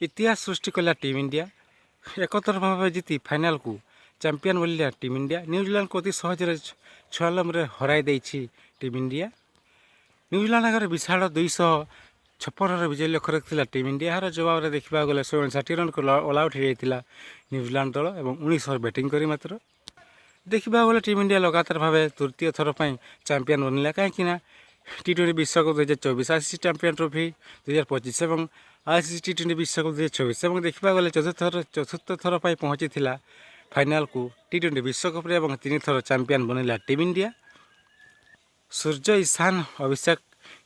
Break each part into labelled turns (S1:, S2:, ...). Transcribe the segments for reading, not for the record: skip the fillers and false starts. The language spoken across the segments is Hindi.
S1: इतिहास सृष्टि कला टीम इंडिया एकतरफा भाव जीति फाइनाल को चैंपियन बोलिया टीम इंडिया न्यूजीलैंड को अति सहजरे 6 रन हराई देछि टीम इंडिया। न्यूजीलैंड आगे विशाल 256 विजय लक्ष्य रखिला टीम इंडिया। यार जवाब में देखा गले 60 रन को ऑल आउट हो जाता न्यूजीलैंड दल और 19 ओवर बैटिंग कर मात्र देखा गले टीम इंडिया लगातार भाव तृतीय थर पर चैंपियन बनला कहीं T20 विश्वकप 2024 आईसीसी चैंपियन ट्रॉफी 2025 और आईसीसी T20 विश्वकप 2024 और देखा गले चतुर्थ थर पर पहुँची फाइनाल को T20 विश्वकप 3 थर चैंपियन बनला टीम इंडिया। सूर्य ईशान अभिषेक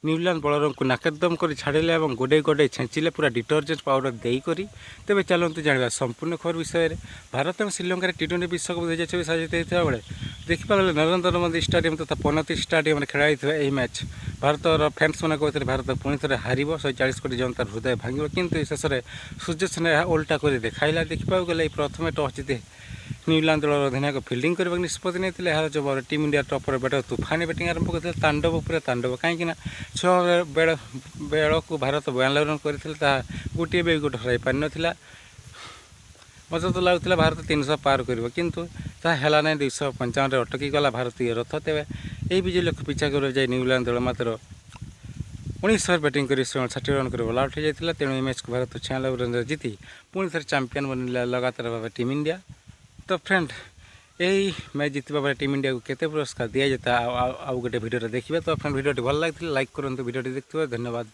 S1: न्यूजीलैंड बॉलर को नाकेदम कर छाड़े और गोडे गोडे छेचिले पूरा डिटर्जेंट पाउडर देकर तेज चलते जाना संपूर्ण खबर विषय में। भारत और श्रीलंका T20 विश्वकप 2024 आयोजित होता बेले देखा गले नरेंद्र मोदी स्टाडियम तथा पनती स्टाडियम खेलाई यह मैच भारतर फैंस मैंने कहते भारत पुणी थे हार 140 कोटी जनतार हृदय भांग किंतु शेष में सूर्य सेना यह उल्टा कर देखाइला। देखा गले प्रथम टॉस जीते न्यूजीलैंड दल अधिनायक फिल्डिंग करने निष्पत्ति नहीं यार जवाब टीम इंडिया टॉपर बैटर तूफानी बैटिंग आरंभ करते तांडव पूरा तांडव कहीं 6 बेल को भारत 92 रन करता गोटे भी विकेट हर पार नाला। मत तो लगुला भारत 300 पार कर किंतु है ना 255 अटकी गला भारतीय रथ। तेज यही विजय लक्ष्य पिछा कर जाए न्यूजीलैंड दल मात्र 19 ओवर बैटिंग कर 60 रन कर ऑल आउट हो जाता। तेणु मैच को भारत 96 रन जीति पुणी थे चैंपियन बनला लगातार भाव टीम इंडिया। तो फ्रेंड यही मैच जीतवा बेले टीम इंडिया को केते पुरस्कार दिया जाता आउ गोटे वीडियो देखिए। तो फ्रेंड वीडियो भल लगी लाइक करूँ वीडियो देखते धन्यवाद।